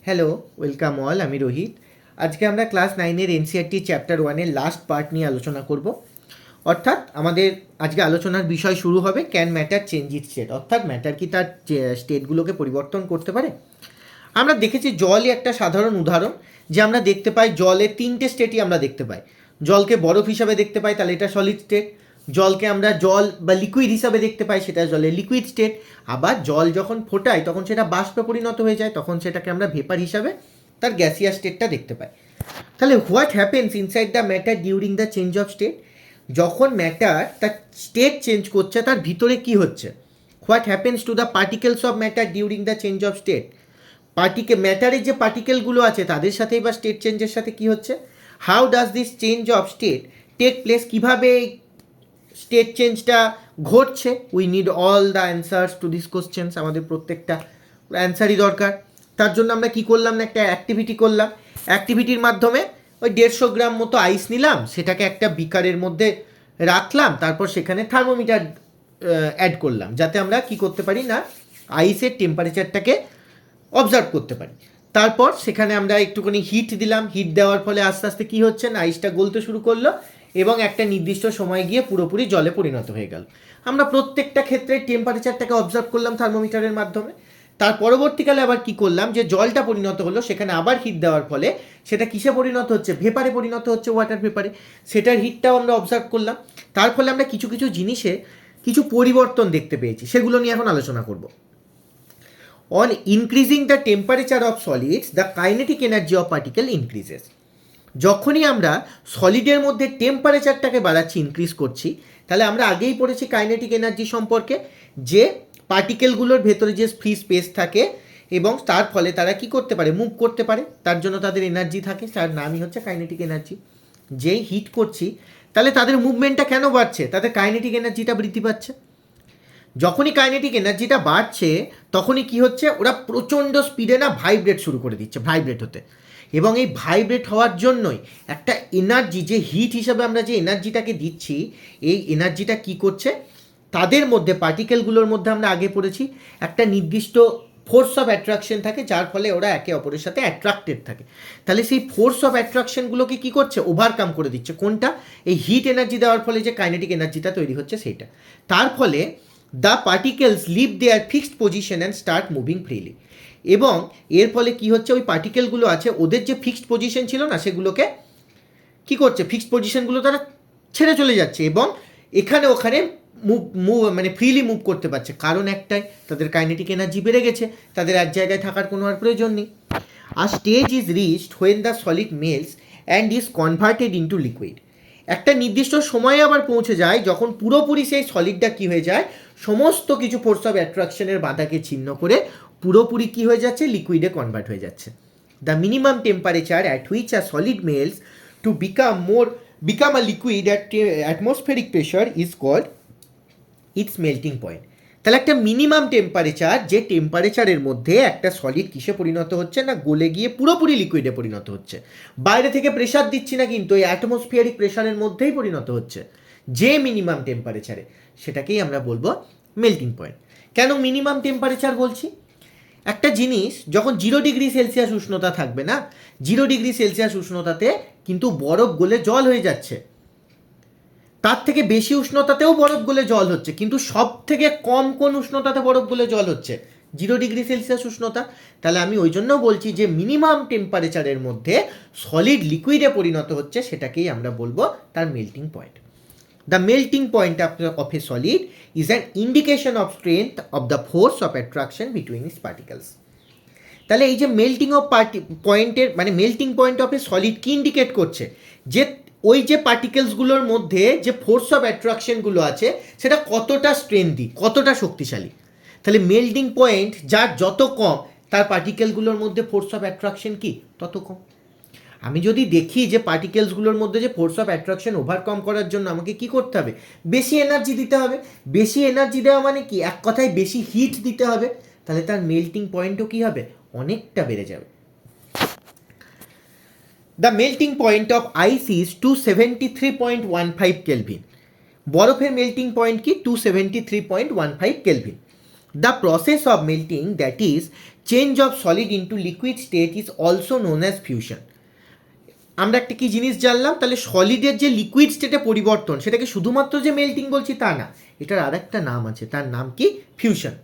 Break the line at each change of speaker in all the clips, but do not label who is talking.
Hello, welcome all. আমি রোহিত। আজকে আমরা ক্লাস 9-এর এনসিইআরটি চ্যাপ্টার 1-এর লাস্ট পার্ট নিয়ে আলোচনা করব। অর্থাৎ আমাদের আজকে আলোচনার বিষয় শুরু হবে can matter change it state, অর্থাৎ ম্যাটার কি তার স্টেটগুলোকে পরিবর্তন করতে পারে। আমরা দেখেছি জলই একটা সাধারণ উদাহরণ, যে আমরা দেখতে পাই জলের তিনটে স্টেটই আমরা দেখতে পাই। জলকে বরফ হিসাবে দেখতে পাই, তাহলে এটা সলিড স্টেট। জলকে আমরা জল বা লিকুইড হিসাবে দেখতে পাই, সেটা জলের লিকুইড স্টেট। আবার জল যখন ফোটায় তখন সেটা বাষ্পে পরিণত হয়ে যায়, তখন সেটাকে আমরা ভেপার হিসাবে তার গ্যাসিয়াস স্টেটটা দেখতে পাই। তাহলে what happens inside the matter during the change of state? যখন ম্যাটার তার স্টেট চেঞ্জ করছে, তার ভিতরে কি হচ্ছে? What happens to the particles of matter during the change of state? ম্যাটারের যে পার্টিকেলগুলো আছে তাদের সাথেই বা স্টেট চেঞ্জের সাথে কি হচ্ছে? How does this change of state take place? কীভাবে স্টেট চেঞ্জটা ঘটছে? We need all the answers to this questions. আমাদের প্রত্যেকটা অ্যান্সারই দরকার। তার জন্য আমরা কি করলাম না, একটা অ্যাক্টিভিটি করলাম। অ্যাক্টিভিটির মাধ্যমে ওই 150 গ্রাম মতো আইস নিলাম, সেটাকে একটা বিকারের মধ্যে রাখলাম, তারপর সেখানে থার্মোমিটার অ্যাড করলাম, যাতে আমরা কি করতে পারি না, আইসের টেম্পারেচারটাকে অবজার্ভ করতে পারি। তারপর সেখানে আমরা একটুখানি হিট দিলাম। হিট দেওয়ার ফলে আস্তে আস্তে কী হচ্ছে না, আইসটা গলতে শুরু করলো এবং একটা নির্দিষ্ট সময় গিয়ে পুরোপুরি জলে পরিণত হয়ে গেল। আমরা প্রত্যেকটা ক্ষেত্রে টেম্পারেচারটাকে অবজার্ভ করলাম থার্মোমিটারের মাধ্যমে। তার পরবর্তীকালে আবার কি করলাম, যে জলটা পরিণত হলো, সেখানে আবার হিট দেওয়ার ফলে সেটা কিসে পরিণত হচ্ছে? ভেপারে পরিণত হচ্ছে, ওয়াটার ভেপারে। সেটার হিটটাও আমরা অবজার্ভ করলাম। তার ফলে আমরা কিছু কিছু জিনিসে কিছু পরিবর্তন দেখতে পেয়েছি, সেগুলো নিয়ে এখন আলোচনা করব। On increasing the temperature of solids, the kinetic energy of particle increases. যখনই আমরা সলিডের মধ্যে টেম্পারেচারটাকে বাড়াচ্ছি, ইনক্রিজ করছি, তাহলে আমরা আগেই পড়েছি কাইনেটিক এনার্জি সম্পর্কে, যে পার্টিকেলগুলোর ভেতরে যে ফ্রি স্পেস থাকে এবং তার ফলে তারা কি করতে পারে, মুভ করতে পারে, তার জন্য তাদের এনার্জি থাকে, তার নামই হচ্ছে কাইনেটিক এনার্জি। যেই হিট করছি, তাহলে তাদের মুভমেন্টটা কেন বাড়ছে? তাদের কাইনেটিক এনার্জিটা বৃদ্ধি পাচ্ছে। যখনই কাইনেটিক এনার্জিটা বাড়ছে, তখনই কি হচ্ছে, ওরা প্রচণ্ড স্পিডে না ভাইব্রেট শুরু করে দিচ্ছে, ভাইব্রেট হতে। এবং এই ভাইব্রেট হওয়ার জন্যই একটা এনার্জি, যে হিট হিসাবে আমরা যে এনার্জিটাকে দিচ্ছি, এই এনার্জিটা কি করছে, তাদের মধ্যে পার্টিকেলগুলোর মধ্যে আমরা আগে পড়েছি একটা নির্দিষ্ট ফোর্স অফ অ্যাট্রাকশন থাকে, যার ফলে ওরা একে অপরের সাথে অ্যাট্রাক্টেড থাকে। তাহলে সেই ফোর্স অফ অ্যাট্রাকশনগুলোকে কী করছে, ওভারকাম করে দিচ্ছে। কোনটা? এই হিট এনার্জি দেওয়ার ফলে যে কাইনেটিক এনার্জিটা তৈরি হচ্ছে সেইটা। তার ফলে the particles leave their fixed position and start moving freely. এবং এর ফলে কি হচ্ছে, ওই পার্টিকেলগুলো আছে, ওদের যে ফিক্সড পজিশন ছিল না, সেগুলোকে কি করছে, ফিক্সড পজিশনগুলো তারা ছেড়ে চলে যাচ্ছে এবং এখানে ওখানে মানে ফ্রিলি মুভ করতে পারছে। কারণ একটাই, তাদের কাইনেটিক এনার্জি বেড়ে গেছে, তাদের এক জায়গায় থাকার কোনো আর প্রয়োজন নেই। আর stage is reached when the solid melts and is converted into liquid. একটা নির্দিষ্ট সময়ে আবার পৌঁছে যায়, যখন পুরোপুরি সেই সলিডটা কী হয়ে যায়, সমস্ত কিছু ফোর্স অফ অ্যাট্রাকশনের বাধাকে ছিন্ন করে পুরোপুরি কী হয়ে যাচ্ছে, লিকুইডে কনভার্ট হয়ে যাচ্ছে। The minimum temperature at which a solid melts to become a liquid at atmospheric pressure is called its melting point. তাহলে একটা মিনিমাম টেম্পারেচার, যে টেম্পারেচারের মধ্যে একটা সলিড কিসে পরিণত হচ্ছে না, গলে গিয়ে পুরোপুরি লিকুইডে পরিণত হচ্ছে। বাইরে থেকে প্রেশার দিচ্ছি না, কিন্তু এই অ্যাটমসফিয়ারিক প্রেশারের মধ্যেই পরিণত হচ্ছে, যে মিনিমাম টেম্পারেচারে, সেটাকেই আমরা বলবো মেল্টিং পয়েন্ট। কেন মিনিমাম টেম্পারেচার বলছি? একটা জিনিস যখন 0 ডিগ্রি সেলসিয়াস উষ্ণতা থাকবে না, 0 ডিগ্রি সেলসিয়াস উষ্ণতাতে কিন্তু বরফ গলে জল হয়ে যাচ্ছে। তার থেকে বেশি উষ্ণতাতেও বরফ গলে জল হচ্ছে, কিন্তু সব থেকে কম কোন উষ্ণতাতে বরফ গলে জল হচ্ছে? 0 ডিগ্রি সেলসিয়াস উষ্ণতা। তাহলে আমি ওই জন্য বলছি যে মিনিমাম টেম্পারেচারের মধ্যে সলিড লিকুইডে পরিণত হচ্ছে, সেটাকেই আমরা বলবো তার melting point. The melting point of a solid is an indication of strength of the force of attraction between its particles. তাহলে এই যে মেল্টিং অফ পয়েন্টের মানে melting point of A solid কি ইন্ডিকেট করছে, যে ওই যে পার্টিকেলসগুলোর মধ্যে যে ফোর্স অফ অ্যাট্রাকশনগুলো আছে, সেটা কতটা স্ট্রেন্থি, কতটা শক্তিশালী। তাহলে মেল্টিং পয়েন্ট যার যত কম, তার পার্টিকেলগুলোর মধ্যে ফোর্স অফ অ্যাট্রাকশন কি তত কম। আমি যদি দেখি যে পার্টিকেলসগুলোর মধ্যে যে ফোর্স অফ অ্যাট্রাকশন ওভারকাম করার জন্য আমাকে কি করতে হবে, বেশি এনার্জি দিতে হবে। বেশি এনার্জি দেওয়া মানে কি, এক কথায় বেশি হিট দিতে হবে। তাহলে তার মেল্টিং পয়েন্টও কী হবে, অনেকটা বেড়ে যাবে। The melting point of ice is 273.15 kelvin. বরফের মেল্টিং পয়েন্ট কি, 273.15 kelvin. The process of melting, that is change of solid into liquid state is also known as fusion. আমরা একটা কি জিনিস জানলাম, তাহলে সলিডের যে লিকুইড স্টেটে পরিবর্তন সেটাকে শুধুমাত্র যে মেল্টিং বলছি তা না, এটার আর একটা নাম আছে, তার নাম কি? Fusion.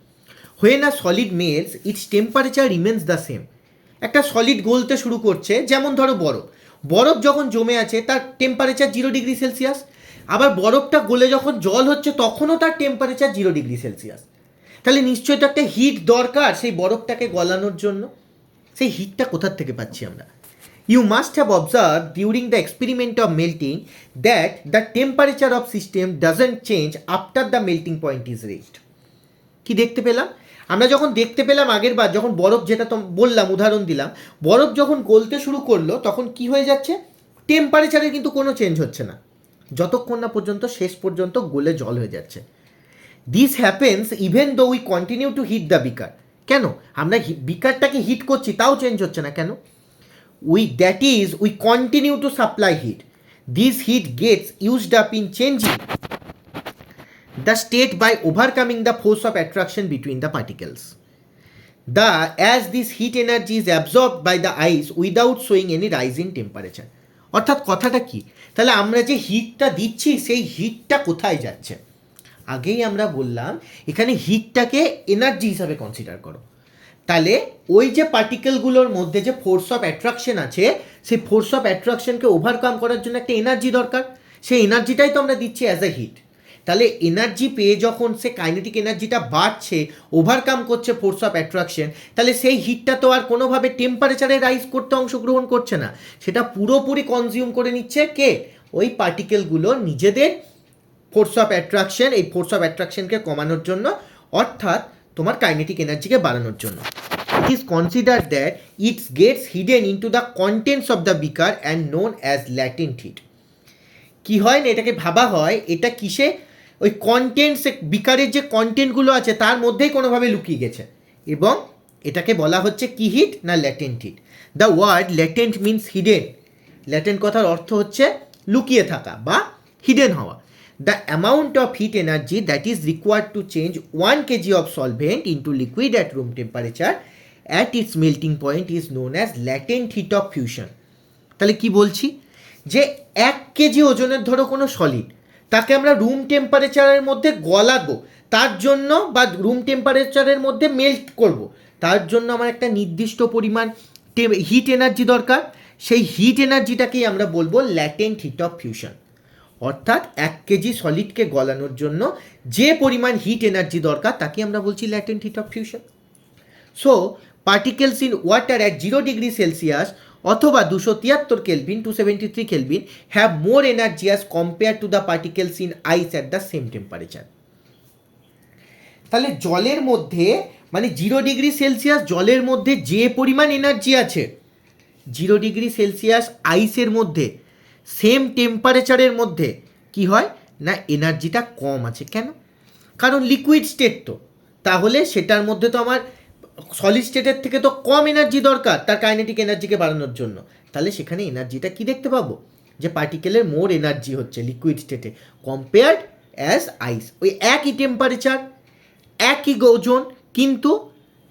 When a solid melts its temperature remains the same. একটা সলিড গলতে শুরু করছে, যেমন ধরো বরফ, বরফ যখন জমে আছে তার টেম্পারেচার 0°C, আবার বরফটা গলে যখন জল হচ্ছে তখনও তার টেম্পারেচার 0°C। তাহলে নিশ্চয়ই তো একটা হিট দরকার সেই বরফটাকে গলানোর জন্য। সেই হিটটা কোথার থেকে পাচ্ছি আমরা? You must have observed during the experiment of melting that the temperature of system doesn't change after the melting point is reached. কি দেখতে পেলাম? আমরা যখন দেখতে পেলাম আগের বার যখন বরফ, যেটা তো বললাম উদাহরণ দিলাম, বরফ যখন গলতে শুরু করলো তখন কি হয়ে যাচ্ছে? টেম্পারেচারে কিন্তু কোনো চেঞ্জ হচ্ছে না, যতক্ষণ না পর্যন্ত শেষ পর্যন্ত গলে জল হয়ে যাচ্ছে। This happens even though we continue to heat the beaker. কেন? আমরা বিকারটাকে হিট করছি তাও চেঞ্জ হচ্ছে না কেন? we continue to supply heat. This heat gets used up in changing the state by overcoming the force of attraction between the particles. As this heat energy is absorbed by the ice without showing any rise in temperature. অর্থাৎ কথাটা কি? তাহলে আমরা যে হিটটা দিচ্ছি সেই হিটটা কোথায় যাচ্ছে? আগেই আমরা বললাম এখানে হিটটাকে এনার্জি হিসাবে কনসিডার করো। তাহলে ওই যে পার্টিকেলগুলোর মধ্যে যে ফোর্স অফ অ্যাট্রাকশন আছে, সেই ফোর্স অফ অ্যাট্রাকশনকে ওভারকাম করার জন্য একটা এনার্জি দরকার, সেই এনার্জিটাই তো আমরা দিচ্ছি অ্যাজ এ হিট। তাহলে এনার্জি পেয়ে যখন সে কাইনেটিক এনার্জিটা বাড়ছে, ওভারকাম করছে ফোর্স অফ অ্যাট্রাকশন, তাহলে সেই হিটটা তো আর কোনোভাবে টেম্পারেচারে রাইজ করতে অংশগ্রহণ করছে না, সেটা পুরোপুরি কনজিউম করে নিচ্ছে কে? ওই পার্টিকেলগুলো নিজেদের ফোর্স অফ অ্যাট্রাকশন, এই ফোর্স অফ অ্যাট্রাকশনকে কমানোর জন্য, অর্থাৎ তোমার কাইনেটিক এনার্জিকে বাড়ানোর জন্য। It is consider that its gets hidden into the contents of the beaker and known as latent heat. কী হয় না, এটাকে ভাবা হয় এটা কিসে? ওই কন্টেন্টস, বিকারের যে কন্টেন্টগুলো আছে তার মধ্যেই কোনোভাবে লুকিয়ে গেছে, এবং এটাকে বলা হচ্ছে কি হিট? না latent heat. The word latent means hidden. Latent কথার অর্থ হচ্ছে লুকিয়ে থাকা বা হিডেন হওয়া। The amount of heat energy that is required to change 1 kg of solvent into liquid at room temperature at its melting point is known as latent heat of fusion. তাহলে কি বলছি? যে 1 কেজি ওজনের ধরো কোনো solid, তাকে আমরা room টেম্পারেচারের মধ্যে গলাবো তার জন্য, বা রুম টেম্পারেচারের মধ্যে মেল্ট করব, তার জন্য আমার একটা নির্দিষ্ট পরিমাণ হিট এনার্জি দরকার। সেই হিট এনার্জিটাকেই আমরা বলবো ল্যাটেন্ট হিট অফ ফিউশন। অর্থাৎ 1 কেজি সলিডকে গলানোর জন্য যে পরিমাণ হিট এনার্জি দরকার তাকে আমরা বলছি latent heat of fusion. So particles in water at 0°C অথবা 273 kelvin, 273 kelvin have more energy as compare to the particles in ice at the same temperature. তাহলে জলের মধ্যে, মানে 0°C জলের মধ্যে যে পরিমাণ এনার্জি আছে, 0°C আইসের মধ্যে সেম টেম্পারেচারের মধ্যে কি হয় না, এনার্জিটা কম আছে। কেন? কারণ লিকুইড স্টেট তো, তাহলে সেটার মধ্যে তো আমার সলিড স্টেটের থেকে তো কম এনার্জি দরকার তার কাইনেটিক এনার্জিকে বাড়ানোর জন্য। তাহলে সেখানে এনার্জিটা কি দেখতে পাবো? যে পার্টিকেলের মোর এনার্জি হচ্ছে লিকুইড স্টেটে কম্পেয়ার্ড অ্যাজ আইস। ওই একই টেম্পারেচার, একই ওজন, কিন্তু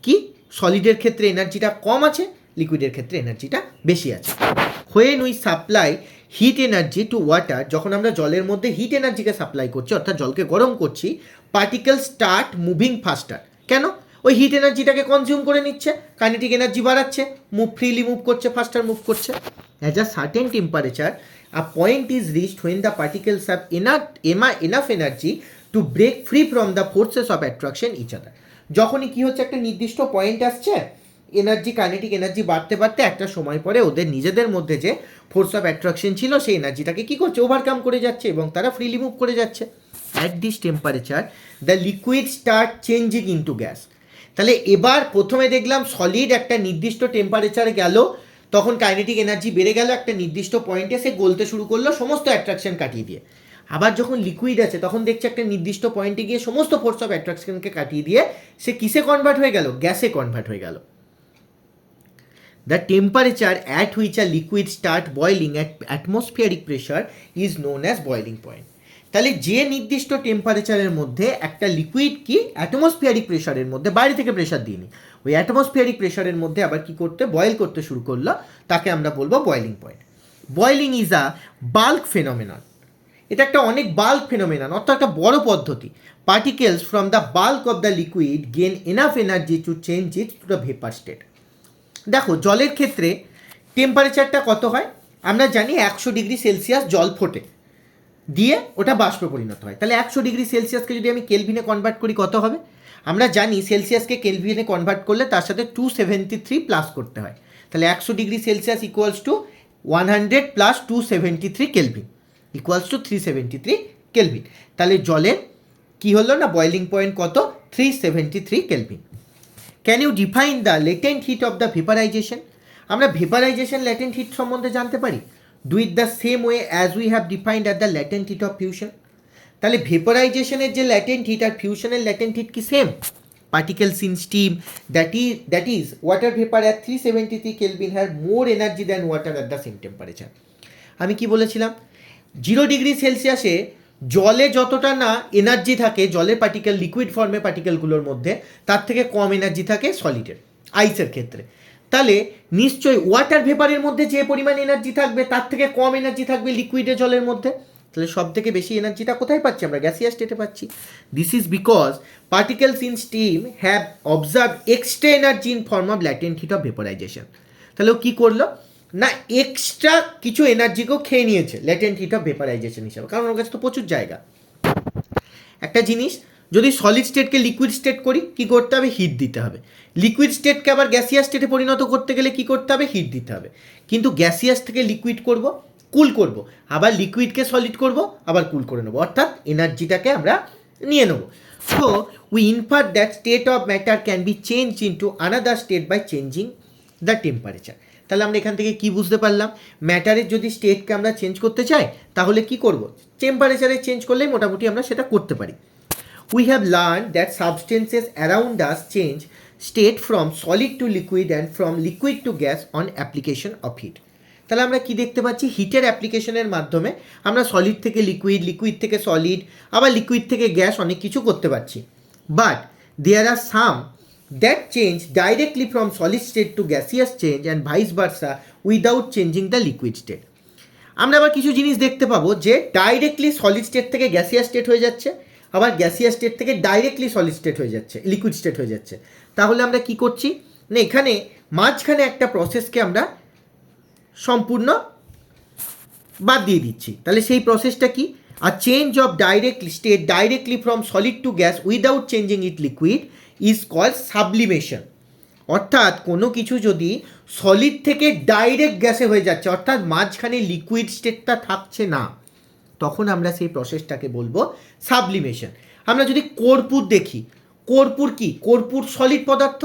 কি সলিডের ক্ষেত্রে এনার্জিটা কম আছে, লিকুইডের ক্ষেত্রে এনার্জিটা বেশি আছে। When we supply heat energy to water, যখন আমরা জলের মধ্যে হিট এনার্জিকে সাপ্লাই করছি, অর্থাৎ জলকে গরম করছি, পার্টিকেল স্টার্ট মুভিং ফাস্টার। কেন? ওই হিট এনার্জিটাকে কনজিউম করে নিচ্ছে, কাইনেটিক এনার্জি বাড়াচ্ছে, ফ্রিলি মুভ করছে, ফাস্টার মুভ করছে। As a certain temperature a point is reached when the particles have enough energy to break free from the forces of attraction each other. যখনই কি হচ্ছে, একটা নির্দিষ্ট পয়েন্ট আসছে, energy, kinetic energy বাড়তে বাড়তে একটা সময় পরে ওদের নিজেদের মধ্যে যে ফোর্স অফ অ্যাট্রাকশন ছিল সেই এনার্জিটাকে কী করছে, ওভারকাম করে যাচ্ছে, এবং তারা ফ্রিলি মুভ করে যাচ্ছে। At this temperature the liquid start changing into gas. তাহলে এবার প্রথমে দেখলাম সলিড একটা নির্দিষ্ট টেম্পারেচারে গেল, তখন কাইনেটিক এনার্জি বেড়ে গেল, একটা নির্দিষ্ট পয়েন্টে সে গলতে শুরু করলো সমস্ত অ্যাট্রাকশন কাটিয়ে দিয়ে। আবার যখন লিকুইড আছে তখন দেখছে একটা নির্দিষ্ট পয়েন্টে গিয়ে সমস্ত ফোর্স অফ অ্যাট্রাকশনকে কাটিয়ে দিয়ে সে কিসে কনভার্ট হয়ে গেল? গ্যাসে কনভার্ট হয়ে গেল। The temperature at which a liquid start boiling at atmospheric pressure is known as boiling point. তাহলে যে নির্দিষ্ট টেম্পারেচারের মধ্যে একটা লিকুইড কি অ্যাটমসফিয়ারিক প্রেশারের মধ্যে, বাইরে থেকে প্রেশার দিইনি, ওই অ্যাটমসফিয়ারিক প্রেশারের মধ্যে আবার কি করতে বয়েল করতে শুরু করলো, তাকে আমরা বলবো boiling point. Boiling is a bulk phenomenon, এটা একটা অনেক বাল্ক ফেনোমেনন, অর্থাৎ একটা বড় পদ্ধতি। Particles from the bulk of the liquid gain enough energy to change it to the vapour state. দেখো জলের ক্ষেত্রে টেম্পারেচারটা কত হয় আমরা জানি, 100°C জল ফোটে দিয়ে ওটা বাষ্পে পরিণত হয়। তাহলে 100°C যদি আমি কেলভিনে কনভার্ট করি কত হবে, আমরা জানি সেলসিয়াসকে কেলভিনে কনভার্ট করলে তার সাথে 273 প্লাস করতে হয়। তাহলে 100°C equals to 100 plus 273 kelvin equals to 373 kelvin. তাহলে জলের কি হলো না বয়েলিং পয়েন্ট কত, 373 kelvin. Can you define the latent heat of the vaporization? আমরা ভেপারাইজেশন ল্যাটেন্ট হিট সম্বন্ধে জানতে পারি, do it the same way as we have defined at the latent heat of fusion. তাহলে ভেপারাইজেশনের যে ল্যাটেন্ট হিট আর ফিউশনের ল্যাটেন্ট হিট কি same? Particles in steam that is water vapour at 373 kelvin have more energy than water at the same temperature. আমি কি বলেছিলাম, 0°C জলে যতটা না এনার্জি থাকে জলের পার্টিকেল লিকুইড ফর্মে পার্টিকেলগুলোর মধ্যে, তার থেকে কম এনার্জি থাকে সলিডের, আইসের ক্ষেত্রে। তাহলে নিশ্চয়ই ওয়াটার ভেপারের মধ্যে যে পরিমাণ এনার্জি থাকবে তার থেকে কম এনার্জি থাকবে লিকুইডে জলের মধ্যে। তাহলে সব থেকে বেশি এনার্জিটা কোথায় পাচ্ছি আমরা, গ্যাসিয়াস স্টেটে পাচ্ছি। This is because particles in steam have observe extra energy in form of latent heat of vaporisation. তাহলে ও কী করলো না, এক্সট্রা কিছু এনার্জিকেও খেয়ে নিয়েছে ল্যাটেন্ট হিট অফ ভেপারাইজেশন হিসাবে, কারণ ওর কাছে তো প্রচুর জায়গা। একটা জিনিস যদি সলিড স্টেটকে লিকুইড স্টেট করি কী করতে হবে, হিট দিতে হবে। লিকুইড স্টেটকে আবার গ্যাসিয়াস স্টেটে পরিণত করতে গেলে কী করতে হবে, হিট দিতে হবে। কিন্তু গ্যাসিয়াস থেকে লিকুইড করব, কুল করব, আবার লিকুইডকে সলিড করব, আবার কুল করে নেবো, অর্থাৎ এনার্জিটাকে আমরা নিয়ে নেবো। So we infer that state of matter can be change into another state by changing the temperature. তাহলে আমরা এখান থেকে কি বুঝতে পারলাম, ম্যাটারের যদি স্টেটকে আমরা চেঞ্জ করতে চাই তাহলে কি করব, টেম্পারেচারে চেঞ্জ করলেই মোটামুটি আমরা সেটা করতে পারি। We have learned that substances around us change state from solid to liquid and from liquid to gas on application of heat. তাহলে আমরা কি দেখতে পাচ্ছি, হিটের অ্যাপ্লিকেশনের মাধ্যমে আমরা সলিড থেকে লিকুইড, লিকুইড থেকে সলিড, আবার লিকুইড থেকে গ্যাস অনেক কিছু করতে পারছি। But there are some that change directly from solid state to gaseous change and vice versa without changing the liquid state. আমরা আবার কিছু জিনিস দেখতে পাবো যে ডাইরেক্টলি সলিড স্টেট থেকে গ্যাসিয়াস স্টেট হয়ে যাচ্ছে, আবার গ্যাসিয়াস স্টেট থেকে ডাইরেক্টলি সলিড স্টেট হয়ে যাচ্ছে, লিকুইড স্টেট হয়ে যাচ্ছে। তাহলে আমরা কি করছি না, এখানে মাঝখানে একটা প্রসেসকে আমরা সম্পূর্ণ বাদ দিয়ে দিচ্ছি। তাহলে সেই প্রসেসটা কি, আর change of direct state directly from solid to gas without changing it liquid is called sublimation. অর্থাৎ কোনো কিছু যদি সলিড থেকে ডাইরেক্ট গ্যাসে হয়ে যাচ্ছে, অর্থাৎ মাঝখানে লিকুইড স্টেটটা থাকছে না, তখন আমরা সেই প্রসেসটাকে বলবো সাবলিমেশন। আমরা যদি কর্পূর দেখি, কর্পূর কি, কর্পূর সলিড পদার্থ,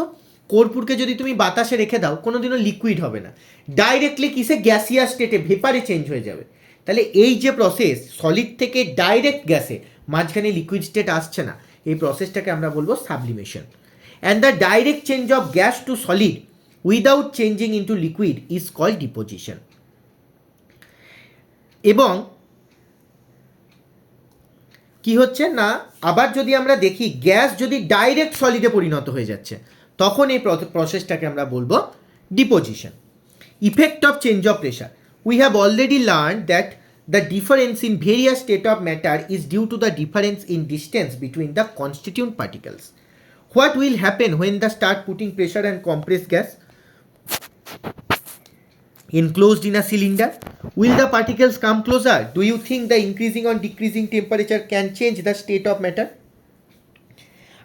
কর্পূরকে যদি তুমি বাতাসে রেখে দাও কোনোদিনও লিকুইড হবে না, ডাইরেক্টলি কিসে, গ্যাসিয়াস স্টেটে ভেপারে চেঞ্জ হয়ে যাবে। তাহলে এই যে প্রসেস সলিড থেকে ডাইরেক্ট গ্যাসে, মাঝখানে লিকুইড স্টেট আসছে না, এই প্রসেসটাকে আমরা বলবো sublimation. And the direct change of gas to solid without changing into liquid is called deposition. এবং কি হচ্ছে না, আবার যদি আমরা দেখি গ্যাস যদি ডাইরেক্ট সলিডে পরিণত হয়ে যাচ্ছে, তখন এই প্রসেসটাকে আমরা বলবো deposition. Effect of change of pressure, we have already learn that the difference in various state of matter is due to the difference in distance between the constituent particles. What will happen when the start putting pressure and compress gas enclosed in a cylinder? Will the particles come closer? Do you think the increasing or decreasing temperature can change the state of matter?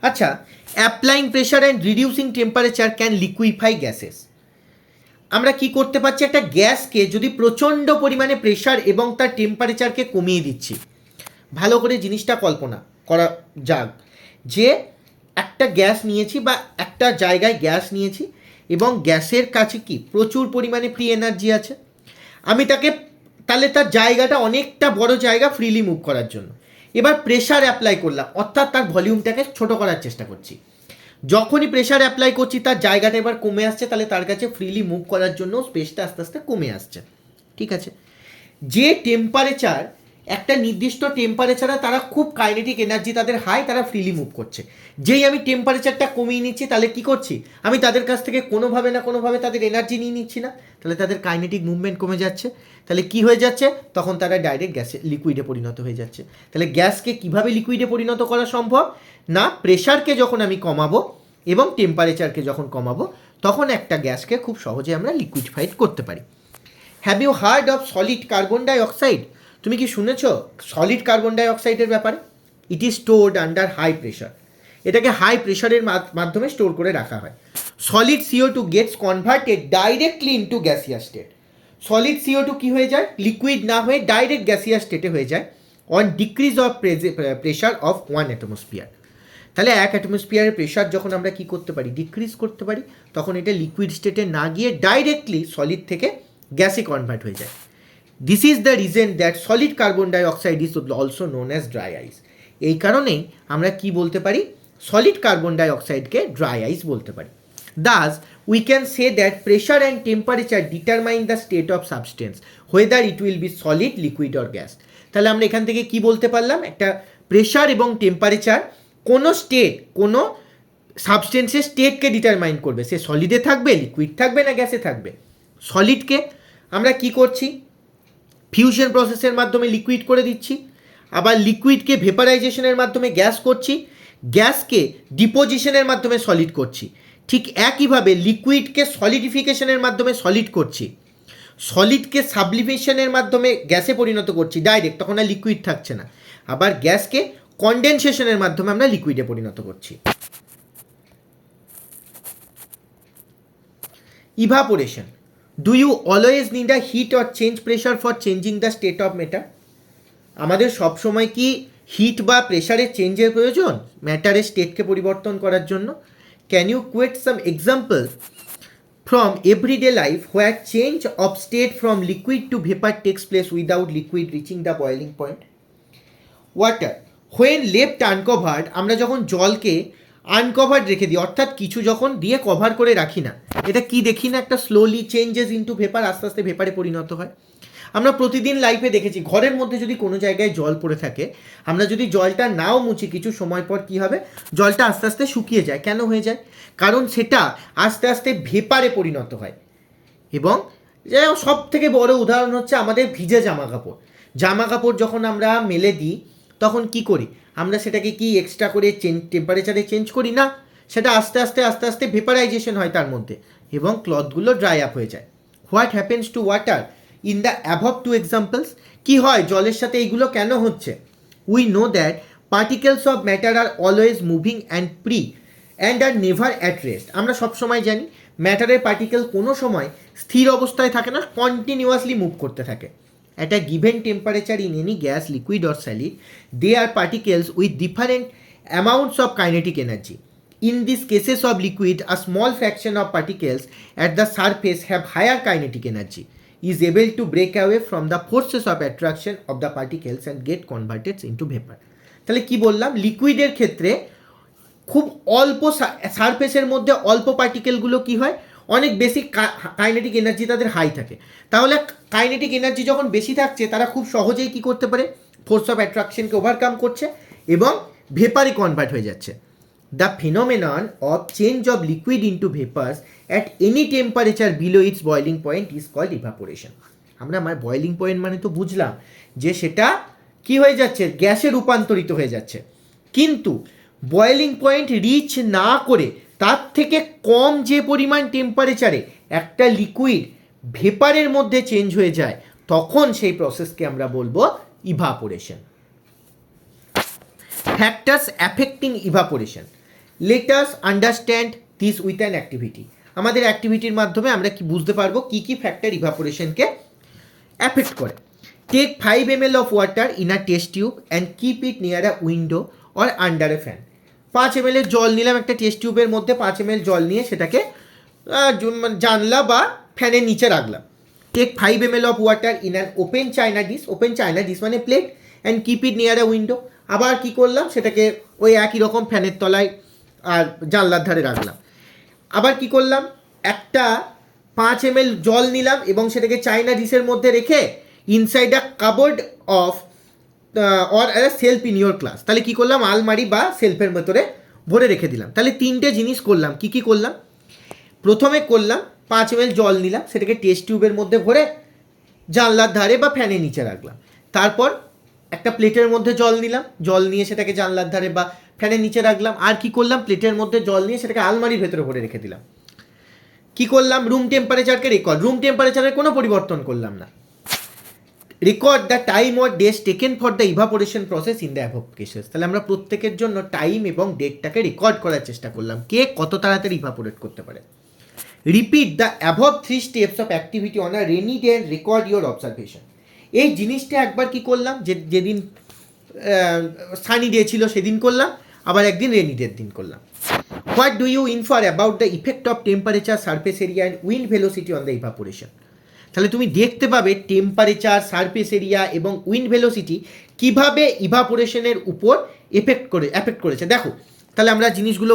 আচ্ছা, applying pressure and reducing temperature can liquefy gases. আমরা কি করতে পারছি, একটা গ্যাসকে যদি প্রচণ্ড পরিমাণে pressure এবং তার টেম্পারেচারকে কমিয়ে দিচ্ছি। ভালো করে জিনিসটা কল্পনা করা যাক যে একটা গ্যাস নিয়েছি বা একটা জায়গায় গ্যাস নিয়েছি এবং গ্যাসের কাছে কি প্রচুর পরিমাণে ফ্রি এনার্জি আছে, আমি তাকে তাহলে তার জায়গাটা অনেকটা বড় জায়গা ফ্রিলি মুভ করার জন্য এবার প্রেশার অ্যাপ্লাই করলাম, অর্থাৎ তার ভলিউমটাকে ছোট করার চেষ্টা করছি। যখনই প্রেশার অ্যাপ্লাই করছি তার জায়গাটা এবার কমে আসছে, তাহলে তার কাছে ফ্রিলি মুভ করার জন্য স্পেসটা আস্তে আস্তে কমে আসছে। ঠিক আছে, যে টেম্পারেচার একটা নির্দিষ্ট টেম্পারেচারে তারা খুব কাইনেটিক এনার্জি তাদের হাই, তারা ফ্রিলি মুভ করছে। যেই আমি টেম্পারেচারটা কমিয়ে নিচ্ছি, তাহলে কি করছি, আমি তাদের কাছ থেকে কোনোভাবে না কোনোভাবে তাদের এনার্জি নিয়ে নিচ্ছি না, তাহলে তাদের কাইনেটিক মুভমেন্ট কমে যাচ্ছে। তাহলে কি হয়ে যাচ্ছে, তখন তারা ডাইরেক্ট গ্যাসে লিকুইডে পরিণত হয়ে যাচ্ছে। তাহলে গ্যাসকে কিভাবে লিকুইডে পরিণত করা সম্ভব, না প্রেশারকে যখন আমি কমাবো এবং টেম্পারেচারকে যখন কমাবো, তখন একটা গ্যাসকে খুব সহজে আমরা লিকুইডফাইড করতে পারি। Have you heard of solid carbon die অক্সাইড? তুমি কি শুনেছ সলিড কার্বন ডাই অক্সাইডের ব্যাপারে? It is stored under high pressure. এটাকে হাই প্রেশারের মাধ্যমে স্টোর করে রাখা হয়। Solid CO2 gets converted directly into gaseous state. Solid CO2 কি হয়ে যায়, লিকুইড না হয়ে ডাইরেক্ট গ্যাসিয়াস স্টেটে হয়ে যায় on decrease of pressure of 1 atmosphere. তাহলে 1 অ্যাটমসফিয়ারের প্রেশার যখন আমরা কি করতে পারি, ডিক্রিজ করতে পারি, তখন এটা লিকুইড স্টেটে না গিয়ে ডাইরেক্টলি সলিড থেকে গ্যাসে কনভার্ট হয়ে যায়। This is the reason that solid carbon die oxide is also known as dry ice. এই কারণেই আমরা কি বলতে পারি, সলিড কার্বন ডাই অক্সাইডকে ড্রাই আইস বলতে পারি। Thus we can say that pressure and temperature determine the state of substance whether it will be solid, liquid or gas. তাহলে আমরা এখান থেকে কি বলতে পারলাম, একটা প্রেশার এবং টেম্পারেচার কোনো স্টেট, কোনো সাবস্টেন্সের স্টেটকে ডিটারমাইন করবে, সে সলিডে থাকবে, লিকুইড থাকবে না গ্যাসে থাকবে। সলিডকে আমরা কি করছি, ফিউশন প্রসেসের মাধ্যমে লিকুইড করে দিচ্ছি, আবার লিকুইডকে ভেপারাইজেশনের মাধ্যমে গ্যাস করছি, গ্যাসকে ডিপোজিশনের মাধ্যমে সলিড করছি। ঠিক একইভাবে লিকুইডকে সলিডিফিকেশনের মাধ্যমে সলিড করছি, সলিডকে সাবলিমেশনের মাধ্যমে গ্যাসে পরিণত করছি ডাইরেক্ট, তখন আর লিকুইড থাকছে না। আবার গ্যাসকে কনডেনসেশনের মাধ্যমে আমরা লিকুইডে পরিণত করছি। Evaporation. Do you always need a heat or change pressure for changing the state of matter? আমাদের সবসময় কি হিট বা প্রেশারের চেঞ্জের প্রয়োজন ম্যাটারের স্টেটকে পরিবর্তন করার জন্য? Can you quote some example from everyday life where change of state from liquid to vapour takes place without liquid reaching the boiling point? Water when left uncovered, আমরা যখন জলকে আনকভার্ড রেখে দিই, অর্থাৎ কিছু যখন দিয়ে কভার করে রাখি না, এটা কি দেখি না, একটা স্লোলি চেঞ্জেস ইনটু ভেপার, আস্তে আস্তে ভেপারে পরিণত হয়। আমরা প্রতিদিন লাইফে দেখেছি, ঘরের মধ্যে যদি কোনো জায়গায় জল পড়ে থাকে, আমরা যদি জলটা নাও মুছি, কিছু সময় পর কি হবে, জলটা আস্তে আস্তে শুকিয়ে যায়। কেন হয়ে যায়, কারণ সেটা আস্তে আস্তে ভেপারে পরিণত হয়। এবং সব থেকে বড় উদাহরণ হচ্ছে আমাদের ভিজে জামা কাপড়। জামা কাপড় যখন আমরা মেলে দিই, তখন কি করি, আমরা সেটাকে কি এক্সট্রা করে টেম্পারেচারে চেঞ্জ করি না, সেটা আস্তে আস্তে আস্তে আস্তে ভেপারাইজেশন হয় তার মধ্যে, এবং ক্লথগুলো ড্রাই আপ হয়ে যায়। What happens to water in the above two examples? কী হয় জলের সাথে এইগুলো কেন হচ্ছে? We know that particles of matter are always moving and are never at rest. আমরা সবসময় জানি ম্যাটারের পার্টিকেল কোনো সময় স্থির অবস্থায় থাকে না, কন্টিনিউয়াসলি মুভ করতে থাকে। At a given temperature in any gas, liquid or solid, they are particles with different amounts of kinetic energy. In these cases of liquid, a small fraction of particles at the surface have higher kinetic energy, is able to break away from the forces of attraction of the particles and get converted into vapor. তাহলে কি বললাম, লিকুইডের ক্ষেত্রে খুব অল্প সারফেসের মধ্যে অল্প পার্টিকেলগুলো কি হয়, অনেক বেশি কাইনেটিক এনার্জি তাদের হাই থাকে। তাহলে কাইনেটিক এনার্জি যখন বেশি থাকছে, তারা খুব সহজেই কি করতে পারে, ফোর্স অফ অ্যাট্রাকশনকে ওভারকাম করছে এবং ভেপারে কনভার্ট হয়ে যাচ্ছে। The phenomenon of change of liquid into vapours at any temperature below its boiling point is called evaporation. আমরা বয়েলিং পয়েন্ট মানে তো বুঝলাম যে সেটা কি হয়ে যাচ্ছে, গ্যাসে রূপান্তরিত হয়ে যাচ্ছে, কিন্তু বয়েলিং পয়েন্ট রিচ না করে তার থেকে কম যে পরিমাণ টেম্পারেচারে একটা লিকুইড ভেপারের মধ্যে চেঞ্জ হয়ে যায়, তখন সেই প্রসেসকে আমরা বলবো evaporation. Factors affecting evaporation, let us understand this with an activity. আমাদের অ্যাক্টিভিটির মাধ্যমে আমরা কি বুঝতে পারবো কী কী ফ্যাক্টর ইভাপোরেশনকে অ্যাফেক্ট করে। Take 5 ml of water in a test tube and keep it near a window or under a fan. 5 ml জল নিলাম একটা টেস্ট টিউবের মধ্যে, 5 ml জল নিয়ে সেটাকে জানলা বা ফ্যানের নিচে রাখলাম। Take 5 ml of water in an open china dish, open china dish মানে plate, and keep it near a window. আবার কি করলাম, সেটাকে ওই একই রকম ফ্যানের তলায় আর জানলার ধারে রাখলাম। আবার কি করলাম, একটা 5 ml জল নিলাম এবং সেটাকে চায়না ডিশের মধ্যে রেখে inside a cupboard of or shelf in your class. তাহলে কী করলাম, আলমারি বা সেলফের ভেতরে ভরে রেখে দিলাম। তাহলে তিনটে জিনিস করলাম। কি কি করলাম? প্রথমে করলাম 5 ml জল নিলাম, সেটাকে টেস্ট টিউবের মধ্যে ভরে জানলার ধারে বা ফ্যানের নিচে রাখলাম। তারপর একটা প্লেটের মধ্যে জল নিলাম, জল নিয়ে সেটাকে জানলার ধারে বা ফ্যানের নিচে রাখলাম। আর কি করলাম, প্লেটের মধ্যে জল নিয়ে সেটাকে আলমারির ভেতরে ভরে রেখে দিলাম। কি করলাম, রুম টেম্পারেচারকে রেকর্ড, রুম টেম্পারেচারের কোনো পরিবর্তন করলাম না। Record the time or days taken for the evaporation process in the above cases. তাহলে আমরা প্রত্যেকের জন্য টাইম এবং ডেটটাকে রেকর্ড করার চেষ্টা করলাম, কে কত তাড়াতাড়ি ইভাপোরেট করতে পারে। Repeat the above 3 steps of activity on a rainy day and record your observation. এই জিনিসটা একবার কি করলাম, যেদিন সানি ডে ছিল সেদিন করলাম, আবার একদিন রেনি ডের দিন করলাম। What do you infer about the effect of temperature, surface area and wind velocity on the evaporation. তাহলে তুমি দেখতে পাবে টেম্পারেচার, সারফেস এরিয়া এবং উইন্ড ভেলোসিটি কীভাবে ইভাপোরেশনের উপর এফেক্ট করেছে। দেখো, তাহলে আমরা জিনিসগুলো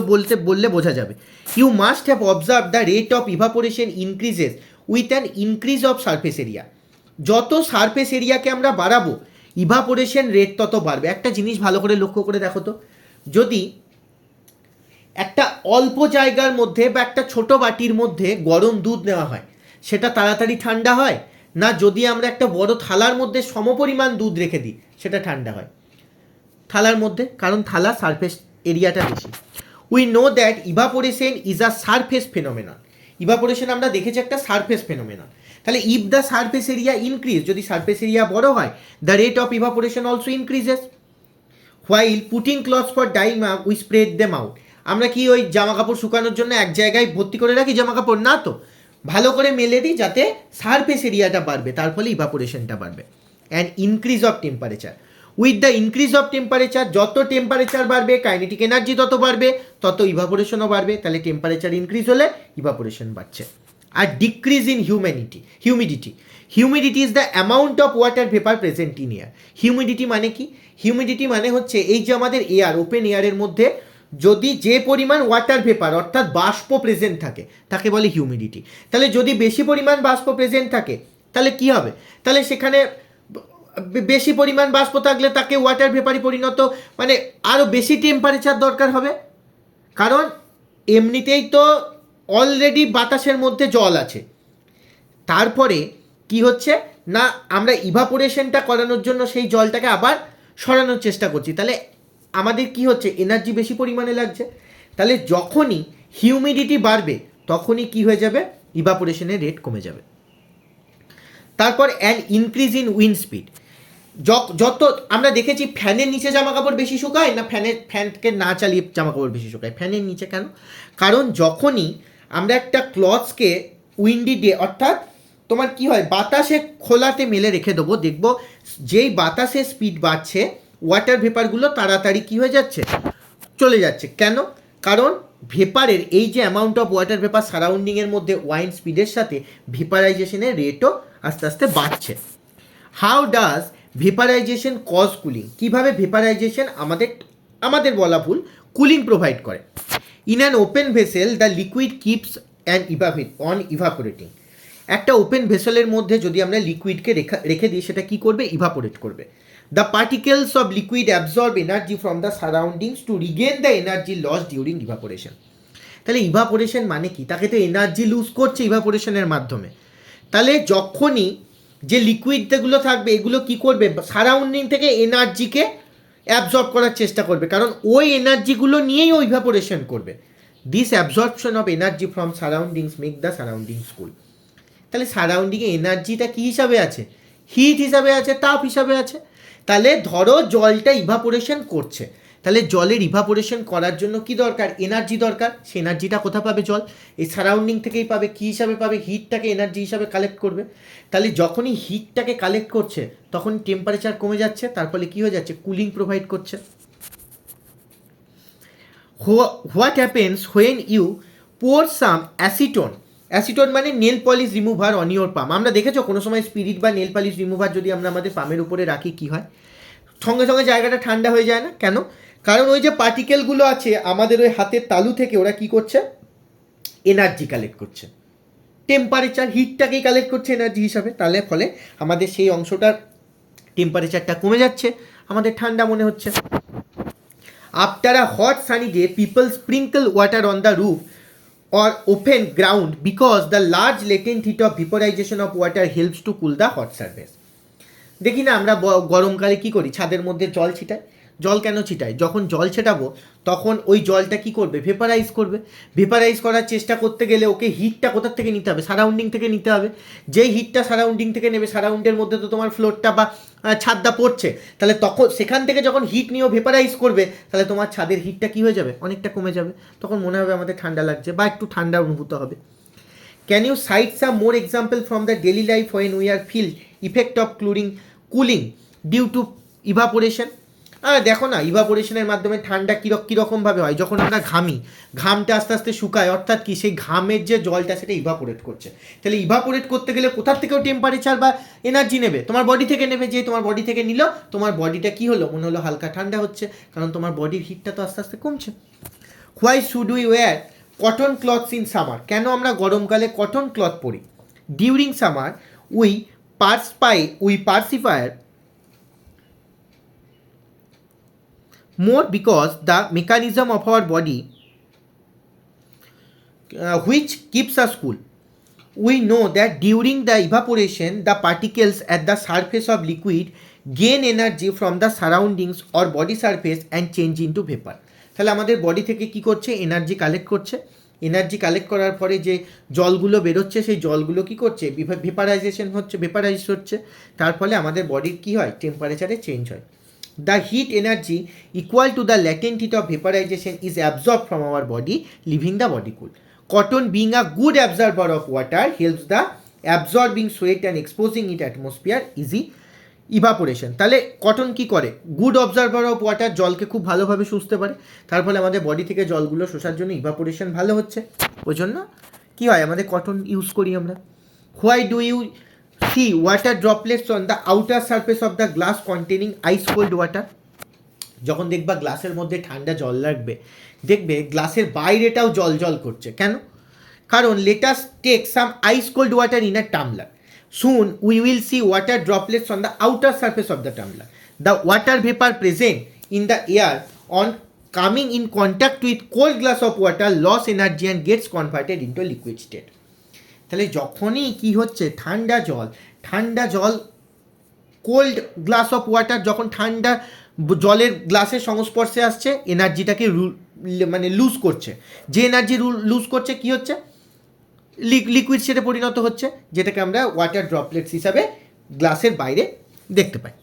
বললে বোঝা যাবে। You must have observe the rate of evaporation increases with an increase of surface area. যত সারফেস এরিয়াকে আমরা বাড়াবো, ইভাপোরেশন রেট তত বাড়বে। একটা জিনিস ভালো করে লক্ষ্য করে দেখো তো, যদি একটা অল্প জায়গার মধ্যে বা একটা ছোট বাটির মধ্যে গরম দুধ নেওয়া হয়, সেটা তাড়াতাড়ি ঠান্ডা হয় না যদি আমরা একটা বড় থালার মধ্যে সমপরিমাণ দুধ রেখে দিই, সেটা ঠান্ডা হয় থালার মধ্যে, কারণ থালা সারফেস এরিয়াটা বেশি। We know that evaporation is a surface phenomenon. Evaporation আমরা দেখেছি একটা সারফেস ফেনোমেনন। তাহলে if the surface area increase, যদি সারফেস এরিয়া বড় হয়, the rate of evaporation also increases. While putting clothes for drying up we spread them out. আমরা কি ওই জামা কাপড় শুকানোর জন্য এক জায়গায় ভর্তি করে রাখি জামা কাপড়? না তো, ভালো করে মেলে দিই যাতে সারফেস এরিয়াটা বাড়বে, তার ফলে ইভাপোরেশনটা বাড়বে। And increase of temperature, with the increase of temperature, যত টেম্পারেচার বাড়বে কাইনেটিক এনার্জি তত বাড়বে, তত ইভাপোরেশনও বাড়বে। তাহলে টেম্পারেচার ইনক্রিজ হলে ইভাপোরেশন বাড়ছে। আর decrease in humidity. Humidity is the amount of water vapour present in air. Humidity মানে কি? হিউমিডিটি মানে হচ্ছে এই যে আমাদের এয়ার, ওপেন এয়ারের মধ্যে যদি যে পরিমাণ ওয়াটার ভেপার অর্থাৎ বাষ্প প্রেজেন্ট থাকে, তাকে বলে হিউমিডিটি। তাহলে যদি বেশি পরিমাণ বাষ্প প্রেজেন্ট থাকে, তাহলে কি হবে? তাহলে সেখানে বেশি পরিমাণ বাষ্প থাকলে তাকে ওয়াটার ভেপারে পরিণত, মানে আরও বেশি টেম্পারেচার দরকার হবে, কারণ এমনিতেই তো অলরেডি বাতাসের মধ্যে জল আছে। তারপরে কি হচ্ছে না, আমরা ইভাপোরেশনটা করানোর জন্য সেই জলটাকে আবার সরানোর চেষ্টা করছি, তাহলে আমাদের কি হচ্ছে, এনার্জি বেশি পরিমাণে লাগছে। তাহলে যখনই হিউমিডিটি বাড়বে তখনই কি হয়ে যাবে, ইভাপোরেশনের রেট কমে যাবে। তারপর an increase in wind speed. যত আমরা দেখেছি ফ্যানের নিচে জামা কাপড় বেশি শুকায় না ফ্যানকে না চালিয়ে জামা কাপড় বেশি শুকায়? ফ্যানের নিচে কেন? কারণ যখনই আমরা একটা ক্লথসকে উইন্ডি ডে, অর্থাৎ তোমার কি হয়, বাতাসে খোলাতে মেলে রেখে দেবো, দেখবো যেই বাতাসের স্পিড বাড়ছে ওয়াটার ভেপারগুলো তাড়াতাড়ি কি হয়ে যাচ্ছে, চলে যাচ্ছে। কেন? কারণ ভেপারের এই যে অ্যামাউন্ট অফ ওয়াটার ভেপার সারাউন্ডিংয়ের মধ্যে ওয়াইন্ড স্পিডের সাথে ভেপারাইজেশনের রেটও আস্তে আস্তে বাড়ছে। How does vaporization cause cooling? কীভাবে ভেপারাইজেশন আমাদের বলা ভুল, কুলিং প্রোভাইড করে। In an open vessel the liquid keeps on evaporating. একটা ওপেন ভেসেলের মধ্যে যদি আমরা লিকুইডকে রেখে দিই, সেটা কি করবে, ইভাপোরেট করবে। The particles of liquid absorb energy from the surroundings to regain the energy loss during evaporation. তাহলে ইভাপোরেশন মানে কি, তাকে তো এনার্জি লুজ করছে ইভাপোরেশনের মাধ্যমে। তাহলে যখনই যে লিকুইডগুলো থাকবে এগুলো কি করবে, সারাউন্ডিং থেকে এনার্জিকে অ্যাবজর্ব করার চেষ্টা করবে, কারণ ওই এনার্জিগুলো নিয়েই ও ইভাপোরেশন করবে। This absorption of energy from surroundings make the surroundings cool. তাহলে সারাউন্ডিংয়ে এনার্জিটা কী হিসাবে আছে, হিট হিসাবে আছে, তাপ হিসাবে আছে। তাহলে ধরো জলটা ইভাপোরেশন করছে, তাহলে জলের ইভাপোরেশন করার জন্য কি দরকার, এনার্জি দরকার। সে এনার্জিটা কোথা পাবে, জল এই সারাউন্ডিং থেকেই পাবে। কী হিসাবে পাবে, হিটটাকে এনার্জি হিসাবে কালেক্ট করবে। তাহলে যখনই হিটটাকে কালেক্ট করছে তখন টেম্পারেচার কমে যাচ্ছে, তার ফলে কী হয়ে যাচ্ছে, কুলিং প্রোভাইড করছে। What happens when you pour some acetone. Acetone মানে nail polish remover on your palm. আমরা দেখেছো কোনো সময় স্পিরিট বা নেল পলিশ রিমুভার যদি আমরা আমাদের পামের উপরে রাখি, কি হয়, সঙ্গে সঙ্গে জায়গাটা ঠান্ডা হয়ে যায় না? কেন? কারণ ওই যে পার্টিকেলগুলো আছে আমাদের ওই হাতের তালু থেকে, ওরা কি করছে, এনার্জি কালেক্ট করছে, টেম্পারেচার হিটটাকেই কালেক্ট করছে এনার্জি হিসাবে। তাহলে ফলে আমাদের সেই অংশটার টেম্পারেচারটা কমে যাচ্ছে, আমাদের ঠান্ডা মনে হচ্ছে। After a hot sunny day people sprinkle water on the roof or open ground because the large latent heat of vaporization of water helps to cool the hot surface. দেখি না আমরা গরমকালে কি করি, ছাদের মধ্যে জল ছিটাই। জল কেন ছিটাই? যখন জল ছেটাবো তখন ওই জলটা কি করবে, ভেপারাইজ করবে। ভেপারাইজ করার চেষ্টা করতে গেলে ওকে হিটটা কোথার থেকে নিতে হবে, সারাউন্ডিং থেকে নিতে হবে। যেই হিটটা সারাউন্ডিং থেকে নেবে, সারাউন্ডের মধ্যে তো তোমার ফ্লোরটা বা ছাদটা পড়ছে, তাহলে তখন সেখান থেকে যখন হিট নিয়েও ভেপারাইজ করবে, তাহলে তোমার ছাদের হিটটা কি হয়ে যাবে, অনেকটা কমে যাবে। তখন মনে হবে আমাদের ঠান্ডা লাগছে বা একটু ঠান্ডা অনুভূত হবে। Can you cite some more example from the daily life when we are feel effect of cooling due to evaporation? দেখো না, ইভাপোরেশনের মাধ্যমে ঠান্ডা কীরকমভাবে হয়, যখন আমরা ঘামি, ঘামটা আস্তে আস্তে শুকায়, অর্থাৎ কি সেই ঘামের যে জলটা সেটা ইভাপোরেট করছে। তাহলে ইভাপোরেট করতে গেলে কোথার থেকেও টেম্পারেচার বা এনার্জি নেবে, তোমার বডি থেকে নেবে। যে তোমার বডি থেকে নিল, তোমার বডিটা কি হলো, মনে হলো হালকা ঠান্ডা হচ্ছে, কারণ তোমার বডির হিটটা তো আস্তে আস্তে কমছে। Why should we wear cotton clothes in summer? কেন আমরা গরমকালে কটন ক্লথ পরি? During summer we perspire more because the mechanism of our body which keeps us cool. We know that during the evaporation the particles at the surface of liquid gain energy from the surroundings or body surface and change into vapor. তাহলে আমাদের body থেকে কি করছে, energy collect করছে। Energy collect করার পরে যে জলগুলো বেরোচ্ছে, সেই জলগুলো কি করছে, ভেপারাইজ হচ্ছে। তার ফলে আমাদের বডির কি হয়, টেম্পারেচারে চেঞ্জ হয়। The heat energy equal to the latent heat of vaporization is absorbed from our body, leaving the body cool. Cotton, being a good absorber of water, helps the absorbing sweat and exposing it atmosphere easy evaporation. তাহলে cotton কি করে, good observer of water, জলকে খুব ভালোভাবে শুষতে পারে। তার ফলে আমাদের বডি থেকে জলগুলো শোষার জন্য ইভাপোরেশন ভালো হচ্ছে। ওই জন্য কী হয়, আমাদের কটন ইউজ করি আমরা। Why do you see water droplets on the outer surface of the glass containing ice cold water? যখন দেখবা গ্লাসের মধ্যে ঠান্ডা জল লাগবে, দেখবে গ্লাসের বাইরেটাও জল জল করছে। কেন? কারণ let us take some ice cold water in a tumbler. Soon we will see water droplets on the outer surface of the tumbler. The water vapor present in the air on coming in contact with cold glass of water lose energy and gets converted into liquid state. তাহলে যখনই কি হচ্ছে, ঠান্ডা জল cold glass of water যখন ঠান্ডা জলের গ্লাসের সংস্পর্শে আসছে, এনার্জিটাকে লুজ করছে। যে এনার্জি লুজ করছে কি হচ্ছে, লিকুইড স্টেটে পরিণত হচ্ছে, যেটাকে আমরা ওয়াটার ড্রপলেটস হিসাবে গ্লাসের বাইরে দেখতে পাই।